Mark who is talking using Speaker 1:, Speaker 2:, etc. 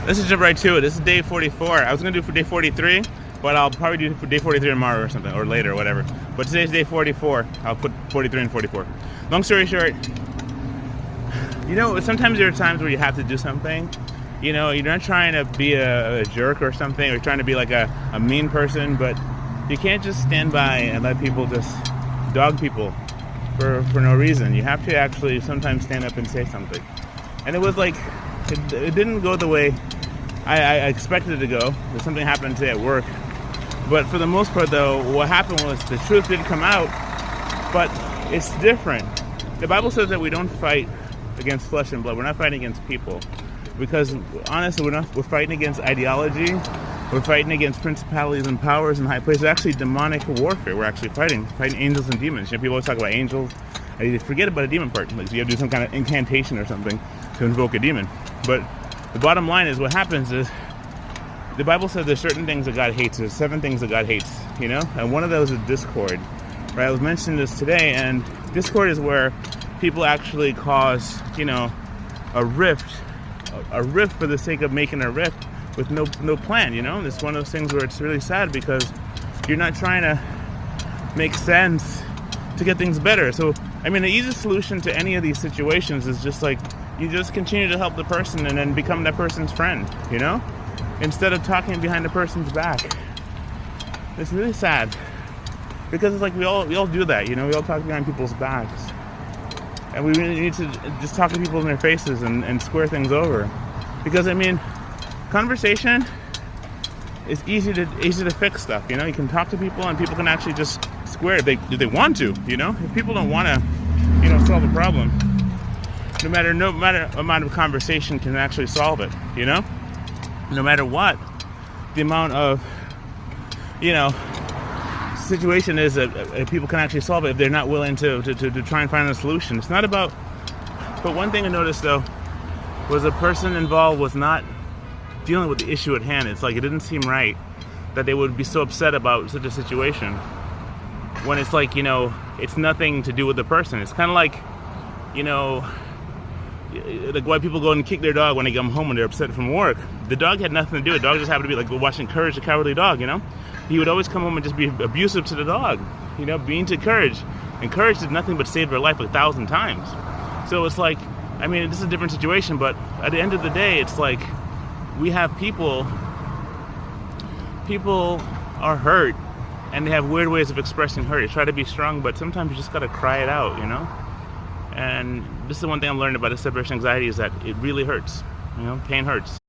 Speaker 1: Let's just jump right to it. This is day 44. I was gonna do for day 43, but I'll probably do for day 43 tomorrow or something, or later, or whatever. But today's day 44. I'll put 43 and 44. Long story short, sometimes there are times where you have to do something. You're not trying to be a jerk or something, or trying to be like a mean person, but you can't just stand by and let people just dog people for no reason. You have to actually sometimes stand up and say something. And it was like, it didn't go the way I expected it to go. There's something happened today at work. But for the most part, though, what happened was the truth did come out, but it's different. The Bible says that we don't fight against flesh and blood. We're not fighting against people. Because honestly, we're fighting against ideology. We're fighting against principalities and powers and high places. It's actually demonic warfare. We're actually fighting angels and demons. People always talk about angels. They forget about a demon part. Like you have to do some kind of incantation or something to invoke a demon. But the bottom line is, what happens is, the Bible says there's certain things that God hates. There's 7 things that God hates, And one of those is discord. Right? I was mentioning this today, and discord is where people actually cause, a rift for the sake of making a rift with no plan, It's one of those things where it's really sad because you're not trying to make sense to get things better. So, the easiest solution to any of these situations is just like, you just continue to help the person and then become that person's friend, Instead of talking behind the person's back. It's really sad. Because it's like we all do that, we all talk behind people's backs. And we really need to just talk to people in their faces and square things over. Because conversation is easy to fix stuff, You can talk to people and people can actually just square it if they want to, If people don't want to, solve a problem, no matter amount of conversation can actually solve it, No matter what the amount of, situation is that people can actually solve it if they're not willing to try and find a solution. It's not about. But one thing I noticed though was the person involved was not dealing with the issue at hand. It's like it didn't seem right that they would be so upset about such a situation when it's like, it's nothing to do with the person. It's kind of like, like why people go and kick their dog when they come home when they're upset from work. The dog had nothing to do with it. The dog just happened to be like watching Courage the Cowardly Dog, He would always come home and just be abusive to the dog, being to Courage. And Courage did nothing but save their life 1,000 times. So it's like, this is a different situation, but at the end of the day, it's like we have people are hurt and they have weird ways of expressing hurt. You try to be strong, but sometimes you just got to cry it out, And this is the one thing I'm learning about the separation anxiety is that it really hurts, pain hurts.